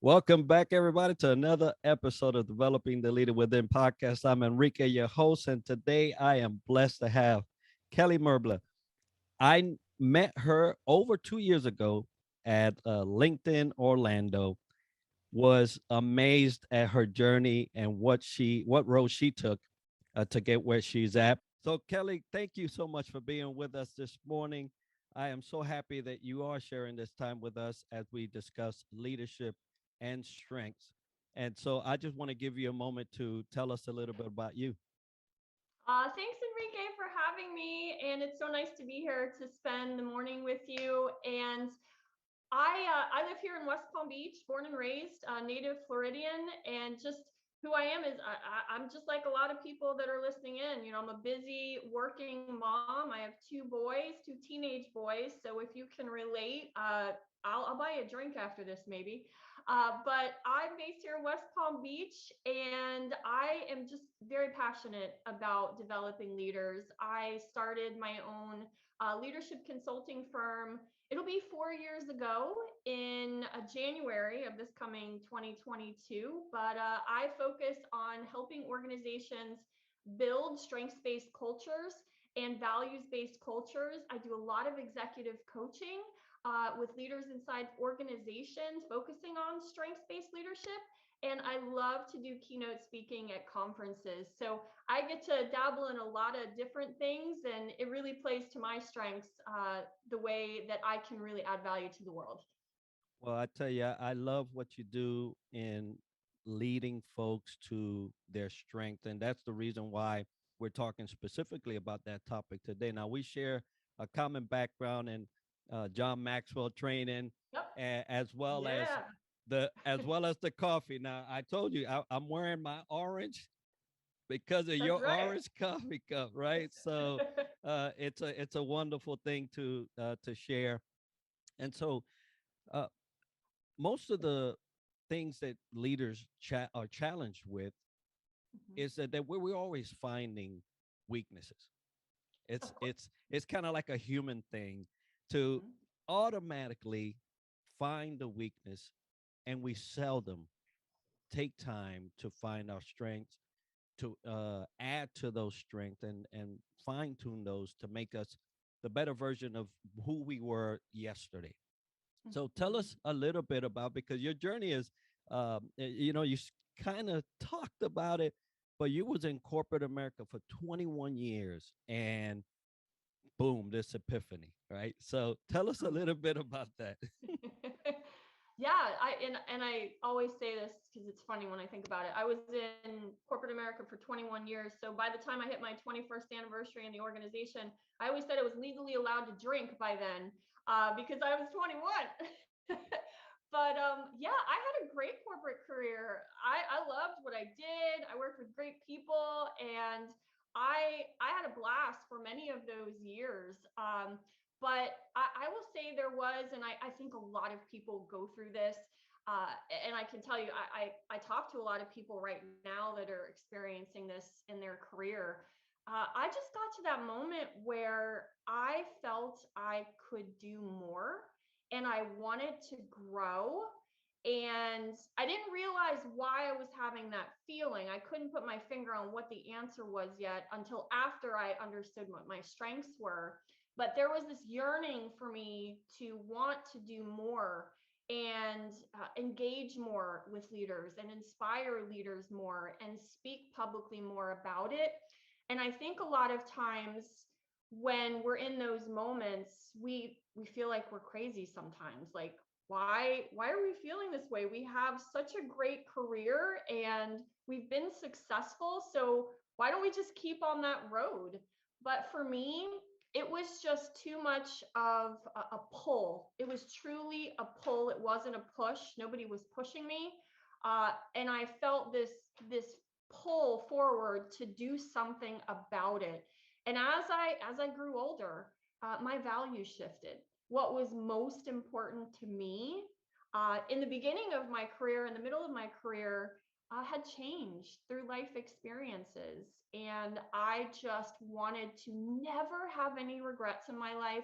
Welcome back, everybody, to another episode of Developing the Leader Within podcast. I'm Enrique, your host, and today I am blessed to have Kelly Merbler. I met her over 2 years ago at LinkedIn Orlando. Was amazed at her journey and what road she took to get where she's at. So, Kelly, thank you so much for being with us this morning. I am so happy that you are sharing this time with us as we discuss leadership and strengths. And so, I just want to give you a moment to tell us a little bit about you. Thanks, Enrique, for having me. And it's so nice to be here to spend the morning with you. And I live here in West Palm Beach, born and raised, native Floridian, and just who I am is I'm just like a lot of people that are listening in. You know, I'm a busy working mom. I have two boys, two teenage boys. So if you can relate, I'll buy you a drink after this, maybe. But I'm based here in West Palm Beach, and I am just very passionate about developing leaders. I started my own leadership consulting firm. It'll be 4 years ago in January of this coming 2022, but I focus on helping organizations build strengths-based cultures and values-based cultures. I do a lot of executive coaching with leaders inside organizations focusing on strengths-based leadership. And I love to do keynote speaking at conferences. So I get to dabble in a lot of different things, and it really plays to my strengths, the way that I can really add value to the world. Well, I tell you, I love what you do in leading folks to their strength. And that's the reason why we're talking specifically about that topic today. Now, we share a common background in John Maxwell training, Yep. as well as Yeah. the coffee. Now, I told you I'm wearing my orange because of That's your right. orange coffee cup, right? So it's a wonderful thing to share. And so uh, most of the things that leaders are challenged with Mhm. is that we're always finding weaknesses. It's Of course. it's it's kind of like a human thing to Mhm. automatically find the weakness, and we seldom take time to find our strengths, to add to those strengths and fine tune those to make us the better version of who we were yesterday. So tell Mhm. us a little bit about, because your journey is, you kind of talked about it, but you was in corporate America for 21 years, and boom, this epiphany, right? So tell us a Mhm. little bit about that. Yeah, and I always say this because it's funny when I think about it. I was in corporate America for 21 years, so by the time I hit my 21st anniversary in the organization, I always said I was legally allowed to drink by then, because I was 21. But yeah, I had a great corporate career. I loved what I did. I worked with great people, and I had a blast for many of those years. But I will say there was, and I think a lot of people go through this. And I can tell you, I talk to a lot of people right now that are experiencing this in their career. I just got to that moment where I felt I could do more and I wanted to grow. And I didn't realize why I was having that feeling. I couldn't put my finger on what the answer was yet until after I understood what my strengths were. But there was this yearning for me to want to do more and engage more with leaders and inspire leaders more and speak publicly more about it. And I think a lot of times when we're in those moments, we feel like we're crazy sometimes. Like, why are we feeling this way? We have such a great career and we've been successful, so why don't we just keep on that road? But for me, it was just too much of a pull. It was truly a pull. It wasn't a push. Nobody was pushing me, and I felt this pull forward to do something about it. And as I grew older, my values shifted. What was most important to me in the beginning of my career, in the middle of my career, had changed through life experiences. And I just wanted to never have any regrets in my life.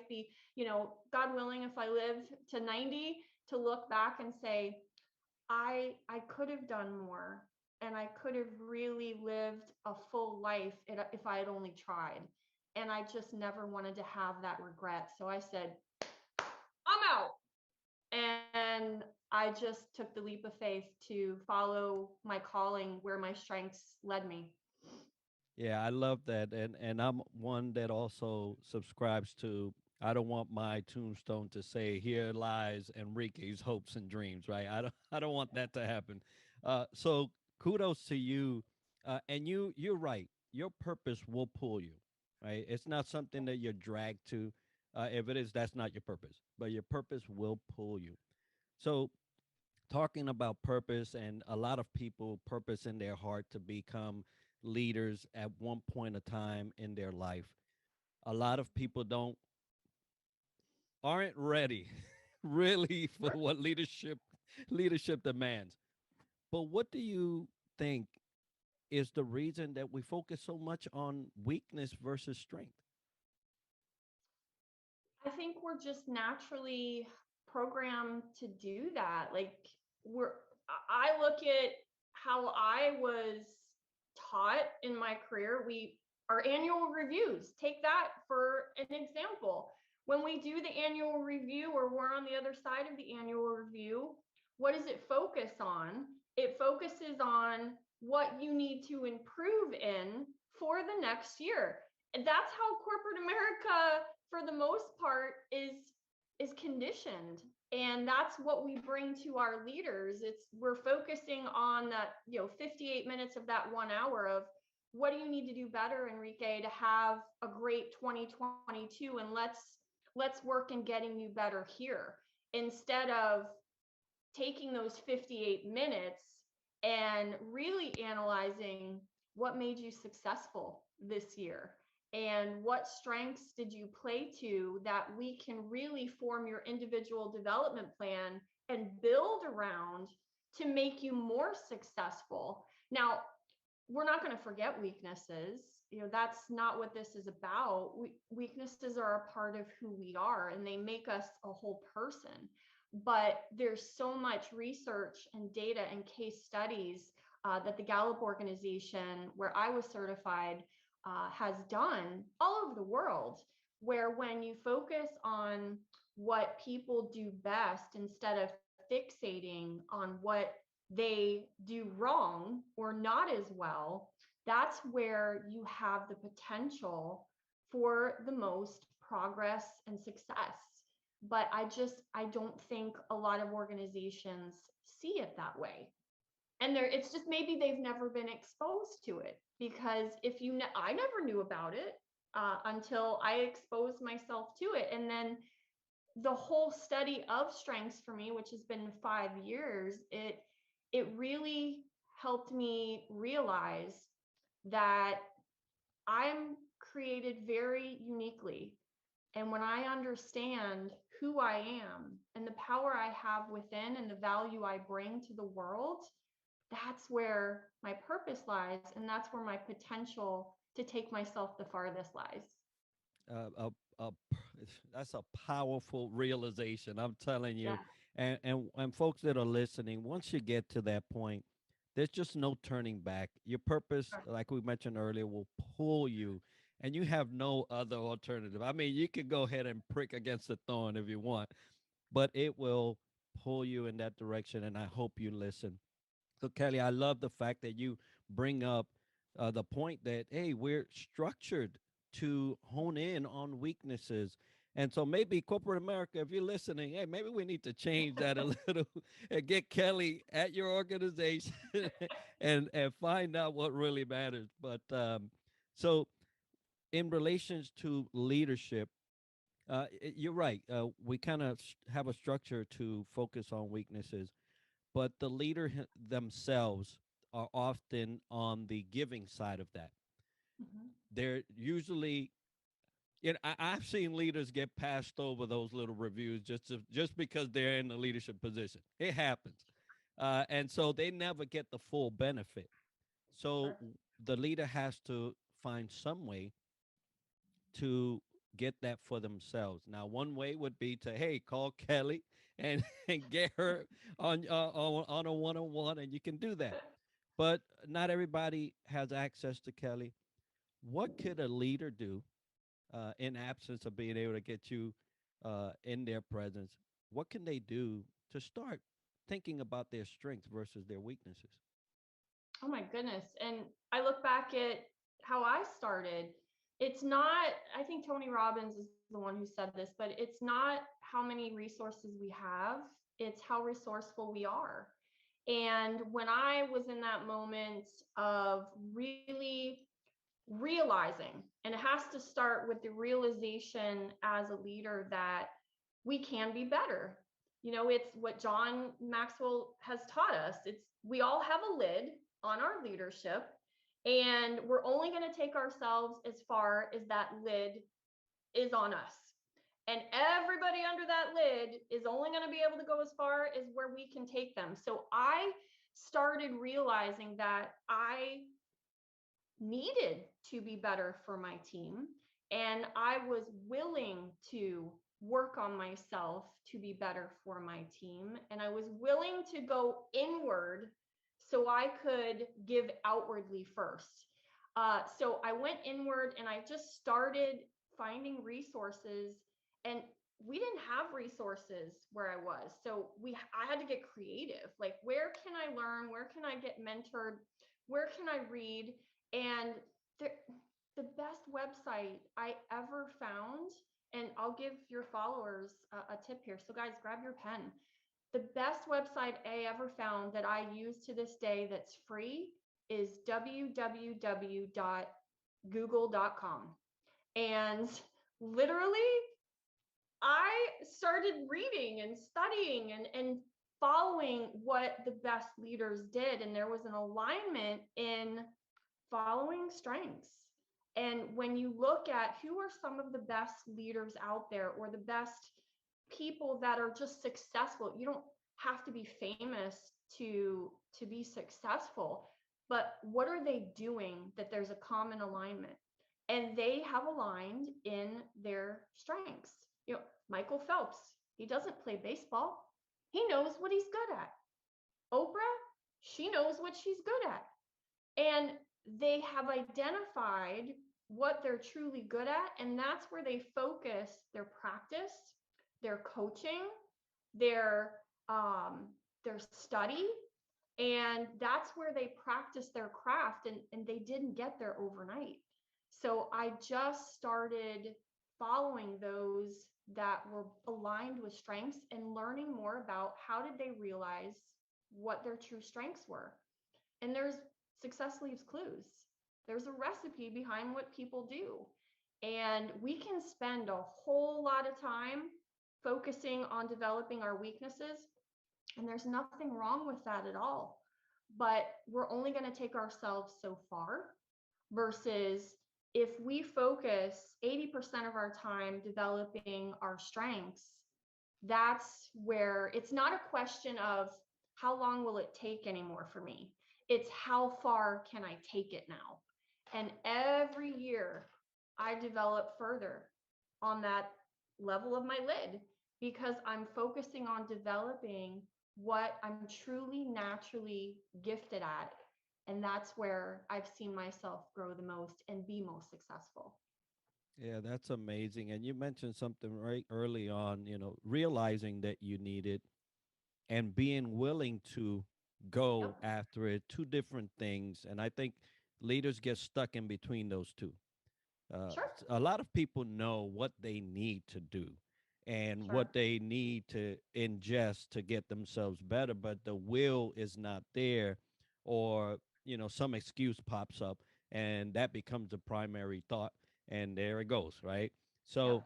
God willing, if I live to 90, to look back and say, I could have done more, and I could have really lived a full life if I had only tried. And I just never wanted to have that regret. So I said, I'm out. And I just took the leap of faith to follow my calling where my strengths led me. Yeah, I love that, and I'm one that also subscribes to. I don't want my tombstone to say, "Here lies Enrique's hopes and dreams." Right? I don't want that to happen. So kudos to you, and you're right. Your purpose will pull you. Right? It's not something that you're dragged to. If it is, that's not your purpose. But your purpose will pull you. So talking about purpose, and a lot of people purpose in their heart to become leaders at one point of time in their life. A lot of people don't aren't ready really for what leadership demands. But what do you think is the reason that we focus so much on weakness versus strength? I think we're just naturally programmed to do that. Like I look at how I was taught in my career. Our annual reviews, take that for an example. When we do the annual review or we're on the other side of the annual review, what does it focus on? It focuses on what you need to improve in for the next year. And that's how corporate America for the most part is conditioned, and that's what we bring to our leaders. It's We're focusing on that 58 minutes of that 1 hour of what do you need to do better, Enrique, to have a great 2022, and let's work in getting you better here, instead of taking those 58 minutes and really analyzing what made you successful this year and what strengths did you play to that we can really form your individual development plan and build around to make you more successful. Now, we're not going to forget weaknesses. That's not what this is about. Weaknesses are a part of who we are, and they make us a whole person. But there's so much research and data and case studies that the Gallup organization, where I was certified, has done all over the world, where when you focus on what people do best instead of fixating on what they do wrong or not as well, that's where you have the potential for the most progress and success. But I don't think a lot of organizations see it that way. And it's just maybe they've never been exposed to it, because I never knew about it until I exposed myself to it. And then the whole study of strengths for me, which has been 5 years, it really helped me realize that I'm created very uniquely. And when I understand who I am and the power I have within and the value I bring to the world, that's where my purpose lies. And that's where my potential to take myself the farthest lies. uh, a, that's a powerful realization. I'm telling Yeah. you, and folks that are listening, once you get to that point, there's just no turning back. Your purpose, Sure. like we mentioned earlier, will pull you, and you have no other alternative. I mean, you can go ahead and prick against the thorn if you want, but it will pull you in that direction. And I hope you listen. So, Kelly, I love the fact that you bring up the point that, hey, we're structured to hone in on weaknesses. And so maybe corporate America, if you're listening, hey, maybe we need to change that a little and get Kelly at your organization and find out what really matters. But so in relations to leadership, you're right. We kind of have a structure to focus on weaknesses, but the themselves are often on the giving side of that. Mhm. They're usually, I've seen leaders get passed over those little reviews just because they're in the leadership position. It happens, and so they never get the full benefit. So Sure. the leader has to find some way to get that for themselves. Now, one way would be to, hey, call Kelly and get her on a one-on-one, and you can do that. But not everybody has access to Kelly. What could a leader do in absence of being able to get you in their presence? What can they do to start thinking about their strengths versus their weaknesses? Oh my goodness. And I look back at how I started. It's not, I think Tony Robbins is the one who said this, but it's not how many resources we have, it's how resourceful we are. And when I was in that moment of really realizing, and it has to start with the realization as a leader that we can be better. It's what John Maxwell has taught us. It's we all have a lid on our leadership, and we're only going to take ourselves as far as that lid is on us. And everybody under that lid is only going to be able to go as far as where we can take them. So I started realizing that I needed to be better for my team. And I was willing to work on myself to be better for my team. And I was willing to go inward so I could give outwardly first. So I went inward and I just started finding resources. And we didn't have resources where I was. So I had to get creative. Like, where can I learn? Where can I get mentored? Where can I read? And the, the best website I ever found, and I'll give your followers a tip here. So, guys, grab your pen. The best website I ever found that I use to this day that's free is www.google.com. And literally, I started reading and studying and following what the best leaders did. And there was an alignment in following strengths. And when you look at who are some of the best leaders out there or the best people that are just successful, you don't have to be famous to be successful, but what are they doing that there's a common alignment? And they have aligned in their strengths. Michael Phelps, he doesn't play baseball. He knows what he's good at. Oprah, she knows what she's good at. And they have identified what they're truly good at, and that's where they focus their practice, their coaching, their their study, and that's where they practice their craft, and they didn't get there overnight. So I just started following those that were aligned with strengths and learning more about how did they realize what their true strengths were. And there's success leaves clues. There's a recipe behind what people do. And we can spend a whole lot of time focusing on developing our weaknesses. And there's nothing wrong with that at all. But we're only going to take ourselves so far versus if we focus 80% of our time developing our strengths, that's where it's not a question of how long will it take anymore for me. It's how far can I take it now? And every year I develop further on that level of my lid because I'm focusing on developing what I'm truly naturally gifted at. And that's where I've seen myself grow the most and be most successful. Yeah, that's amazing. And you mentioned something right early on, realizing that you need it and being willing to go Yep. after it, two different things. And I think leaders get stuck in between those two. Sure. A lot of people know what they need to do and Sure. what they need to ingest to get themselves better, but the will is not there, or some excuse pops up, and that becomes the primary thought, and there it goes, right? Yep.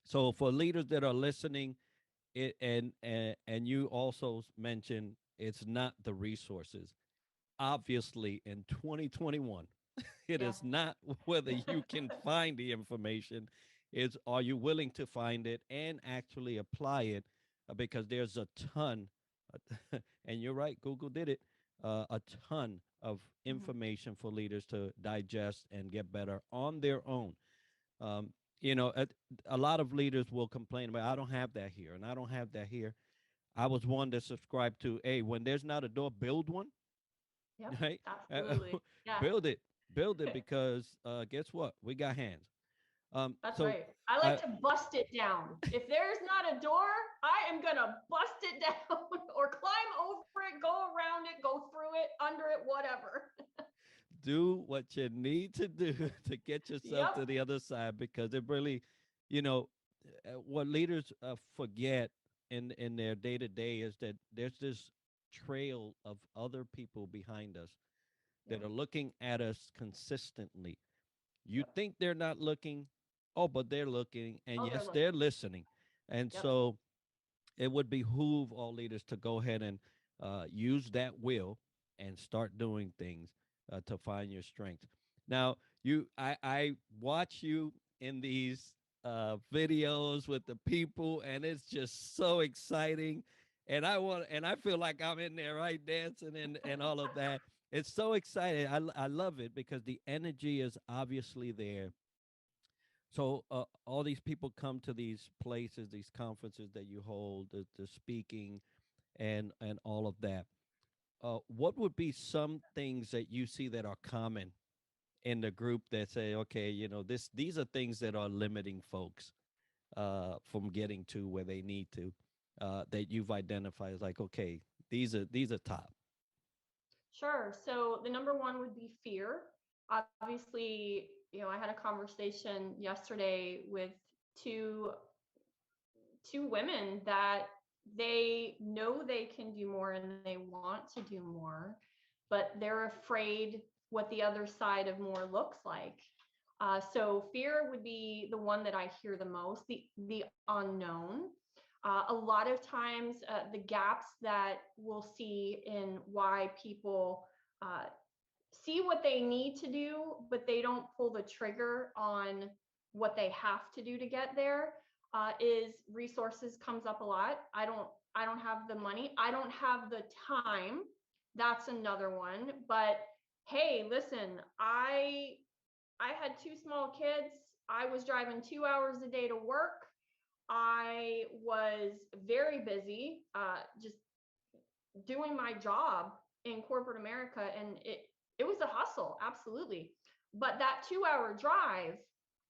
So for leaders that are listening, and you also mentioned it's not the resources. Obviously, in 2021, it Yeah. is not whether you can find the information, is are you willing to find it and actually apply it, because there's a ton and you're right, Google did it, a ton of Mhm. information for leaders to digest and get better on their own. um, you know, a lot of leaders will complain about, I don't have that here and I don't have that here. I was one that subscribed to, hey, when there's not a door, build one, Yep, right? Uh, absolutely. Yeah. build it, build it, because guess what? We got hands. That's So right. I I like to bust it down. If there's not a door, I am going to bust it down or climb over it, go around it, go through it, under it, whatever. do what you need to do to get yourself to Yep. the other side, because it really, you know, what leaders forget in their day to day is that there's this trail of other people behind us that Yep. are looking at us consistently. You Yep. think they're not looking, oh, but they're looking, and Oh, they're yes, they're looking. listening. And Yep. so it would behoove all leaders to go ahead and use that will and start doing things to find your strength. Now, I watch you in these videos with the people, and it's just so exciting. And I feel like I'm in there, right, dancing and all of that. It's so exciting. I love it because the energy is obviously there. So all these people come to these places, these conferences that you hold, the speaking, and all of that. What would be some things that you see that are common in the group that say, okay, these are things that are limiting folks from getting to where they need to, that you've identified as like, okay, these are top. Sure. So the number one would be fear. Obviously, I had a conversation yesterday with two two women that they know they can do more and they want to do more, but they're afraid what the other side of more looks like. So fear would be the one that I hear the most, the unknown. A lot of times, the gaps that we'll see in why people uh, see what they need to do, but they don't pull the trigger on what they have to do to get there. Is resources comes up a lot. I don't have the money. I don't have the time. That's another one. But hey, listen, I had two small kids. I was driving 2 hours a day to work. I was very busy, just doing my job in corporate America, and it was a hustle, absolutely. But that 2 hour drive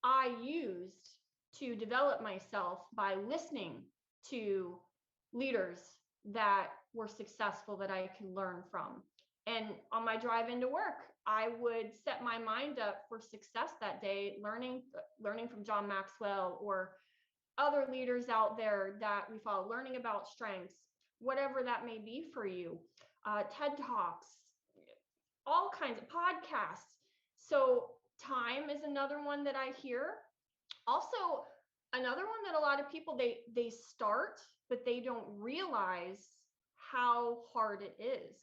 I used to develop myself by listening to leaders that were successful that I can learn from. And on my drive into work, I would set my mind up for success that day, learning from John Maxwell or other leaders out there that we follow, learning about strengths, whatever that may be for you, TED Talks, all kinds of podcasts. So, time is another one that I hear. Also, another one that a lot of people they start, but they don't realize how hard it is.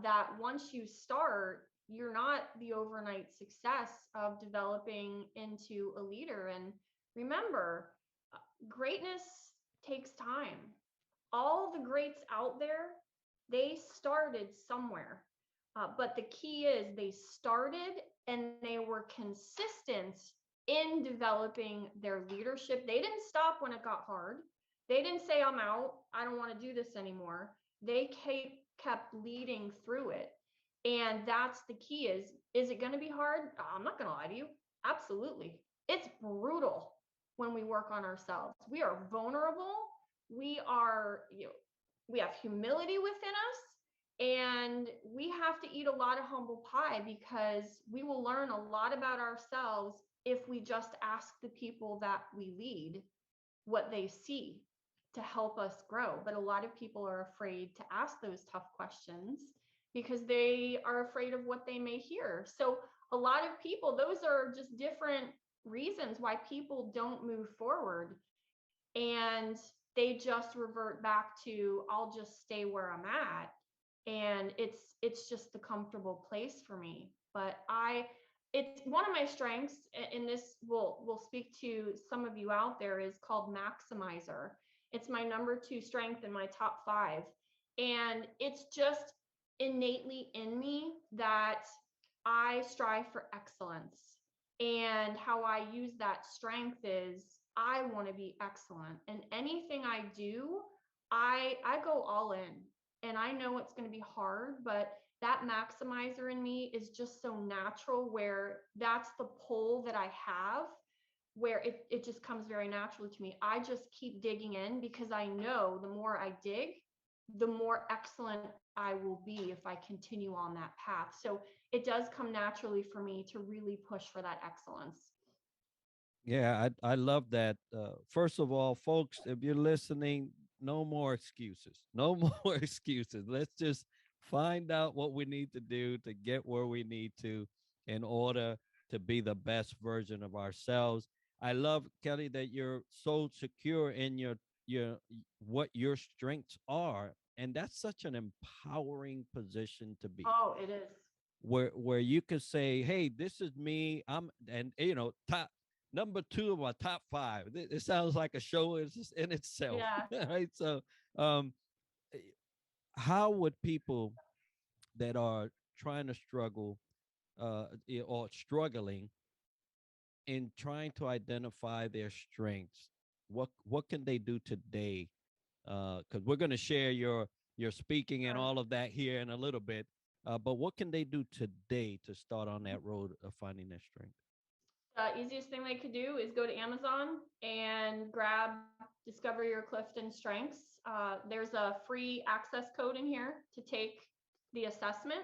That once you start, you're not the overnight success of developing into a leader. And remember, greatness takes time. All the greats out there, they started somewhere. But the key is they started and they were consistent in developing their leadership. They didn't stop when it got hard. They didn't say, I'm out. I don't want to do this anymore. They kept leading through it. And that's the key is it going to be hard? I'm not going to lie to you. Absolutely. It's brutal when we work on ourselves. We are vulnerable. We are, we have humility within us, and we have to eat a lot of humble pie because we will learn a lot about ourselves if we just ask the people that we lead what they see to help us grow. But a lot of people are afraid to ask those tough questions because they are afraid of what they may hear. So a lot of people, those are just different reasons why people don't move forward, and they just revert back to, I'll just stay where I'm at, and it's just the comfortable place for me. But it's one of my strengths, and this will speak to some of you out there, is called maximizer. It's my number two strength in my top five, and it's just innately in me that I strive for excellence. And how I use that strength is I want to be excellent. And anything I do, I go all in. And I know it's going to be hard, but that maximizer in me is just so natural where that's the pull that I have, where it just comes very naturally to me. I just keep digging in because I know the more I dig, the more excellent I will be if I continue on that path. So it does come naturally for me to really push for that excellence. Yeah, I love that. First of all, folks, if you're listening, no more excuses. No more excuses. Let's just find out what we need to do to get where we need to in order to be the best version of ourselves. I love, Kelly, that you're so secure in your what your strengths are, and that's such an empowering position to be, Oh, it is. where you could say, "Hey, this is me. I'm," and top number two of my top five. It sounds like a show in itself, Yeah. right? So, um, eh, how would people that are trying to struggle, or struggling in trying to identify their strengths, what can they do today? Because we're going to share your speaking and Sure. all of that here in a little bit. But what can they do today to start on that road of finding their strength? The easiest thing they could do is go to Amazon and grab Discover Your Clifton Strengths. There's a free access code in here to take the assessment.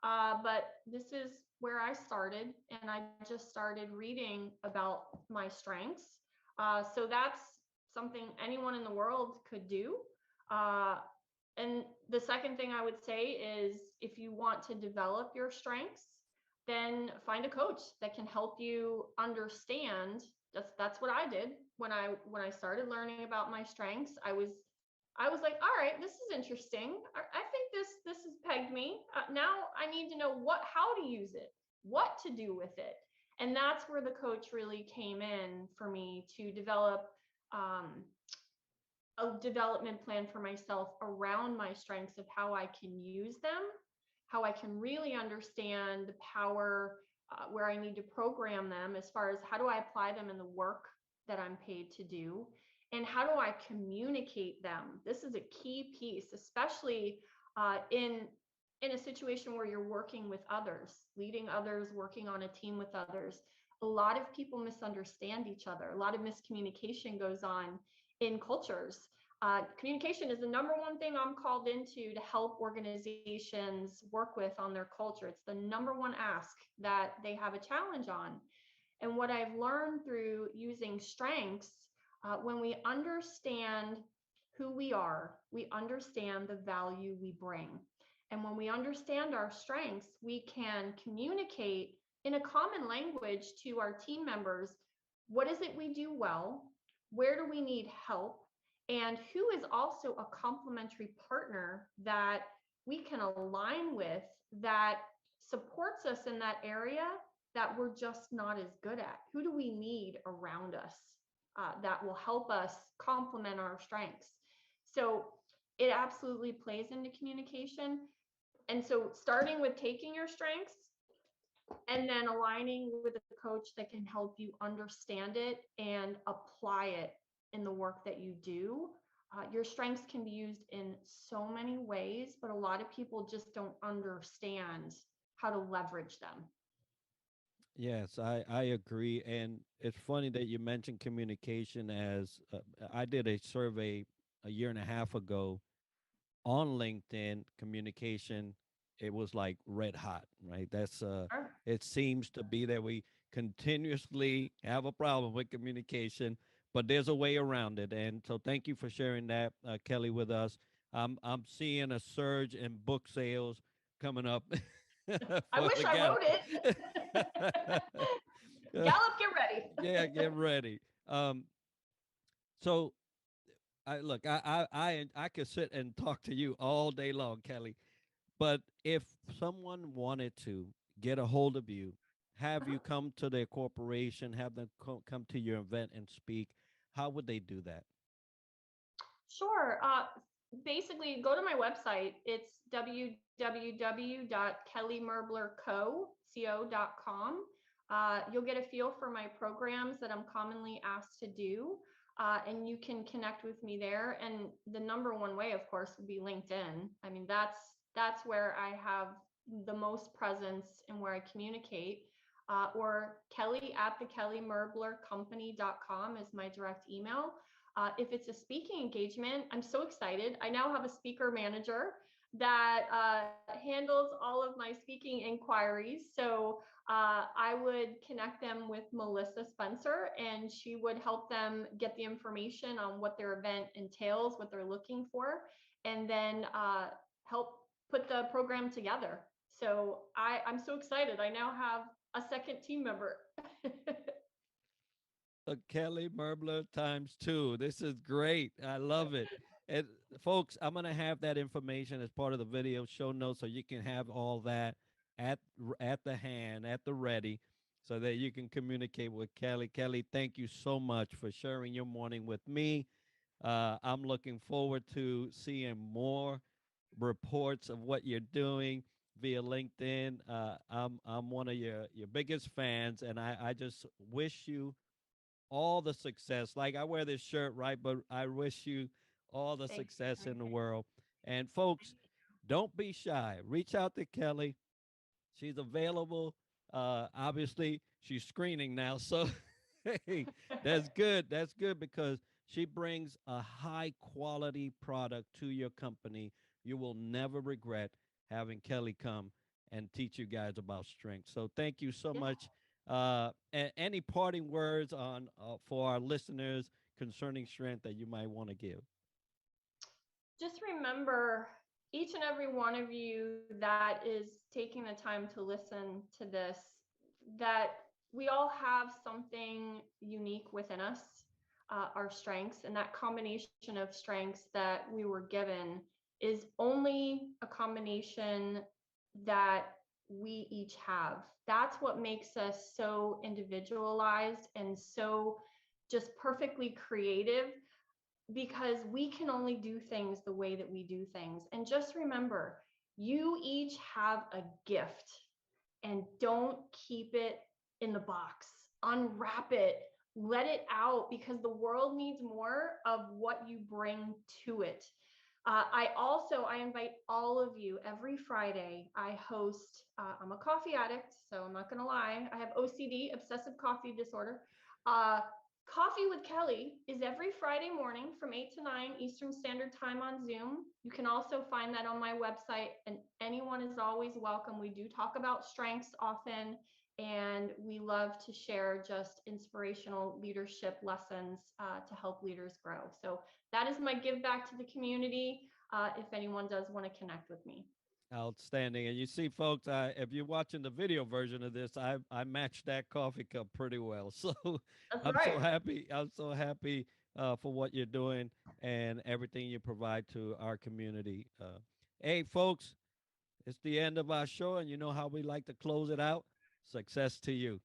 But this is where I started, and I just started reading about my strengths. So that's something anyone in the world could do. Uh, and the second thing I would say is if you want to develop your strengths, then find a coach that can help you understand. That's what I did when I started learning about my strengths. I was like, all right, this is interesting. I think this has pegged me. Now I need to know how to use it, what to do with it. And that's where the coach really came in for me to develop um, a development plan for myself around my strengths of how I can use them, how I can really understand the power, where I need to program them as far as how do I apply them in the work that I'm paid to do, and how do I communicate them. This is a key piece, especially in a situation where you're working with others, leading others, working on a team with others. A lot of people misunderstand each other. A lot of miscommunication goes on in cultures. Communication is the number one thing I'm called into to help organizations work with on their culture. It's the number one ask that they have a challenge on. And what I've learned through using strengths, when we understand who we understand the value we bring. And when we understand our strengths, we can communicate in a common language to our team members. What is it we do well? Where do we need help? And who is also a complementary partner that we can align with, that supports us in that area that we're just not as good at? Who do we need around us that will help us complement our strengths? So it absolutely plays into communication. And so starting with taking your strengths and then aligning with a coach that can help you understand it and apply it in the work that you do. Your strengths can be used in so many ways, but a lot of people just don't understand how to leverage them. Yes, I agree. And it's funny that you mentioned communication as I did a survey a year and a half ago on LinkedIn communication. It was like red hot, right? Sure. It seems to be that we continuously have a problem with communication, but there's a way around it. And so thank you for sharing that, Kelly, with us. I'm seeing a surge in book sales coming up I for wish the I Gallup. wrote it. Gallup, get ready. Yeah, get ready. So I could sit and talk to you all day long, Kelly. But if someone wanted to get a hold of you, have you come to their corporation, have them come to your event and speak, how would they do that? Sure. Basically, go to my website. It's www.kellymerblerco.com. You'll get a feel for my programs that I'm commonly asked to do. And you can connect with me there. And the number one way, of course, would be LinkedIn. I mean, that's where I have the most presence and where I communicate. Or Kelly at the kellymerblercompany.com is my direct email. If it's a speaking engagement, I'm so excited. I now have a speaker manager that handles all of my speaking inquiries. So I would connect them with Melissa Spencer, and she would help them get the information on what their event entails, what they're looking for, and then help put the program together. So I'm so excited. I now have a second team member. Kelly Merbler times two. This is great. I love it. And folks, I'm gonna have that information as part of the video show notes, so you can have all that at at the hand, at the ready, so that you can communicate with Kelly. Kelly, thank you so much for sharing your morning with me. I'm looking forward to seeing more reports of what you're doing via LinkedIn. I'm one of your biggest fans, and I just wish you all the success. Like I wear this shirt, right? But I wish you all the Thanks, success in the Enrique. world. And folks, don't be shy. Reach out to Kelly. She's available. Obviously, she's screening now. So hey, that's good. That's good because she brings a high quality product to your company. You will never regret having Kelly come and teach you guys about strength. So thank you so Yeah. much. Any parting words on for our listeners concerning strength that you might want to give? Just remember, each and every one of you that is taking the time to listen to this, that we all have something unique within us, our strengths, and that combination of strengths that we were given is only a combination that we each have. That's what makes us so individualized and so just perfectly creative, because we can only do things the way that we do things. And just remember, you each have a gift, and don't keep it in the box. Unwrap it, let it out, because the world needs more of what you bring to it. I invite all of you every Friday. I host. I'm a coffee addict, so I'm not gonna lie. I have OCD, obsessive coffee disorder. Uh, Coffee with Kelly is every Friday morning from 8 to 9 Eastern Standard Time on Zoom. You can also find that on my website, and anyone is always welcome. We do talk about strengths often, and we love to share just inspirational leadership lessons to help leaders grow. So that is my give back to the community, if anyone does want to connect with me. Outstanding. And you see, folks, if you're watching the video version of this, I matched that coffee cup pretty well. So That's I'm so right. happy. I'm so happy for what you're doing and everything you provide to our community. Hey, folks, it's the end of our show, and you know how we like to close it out. Success to you.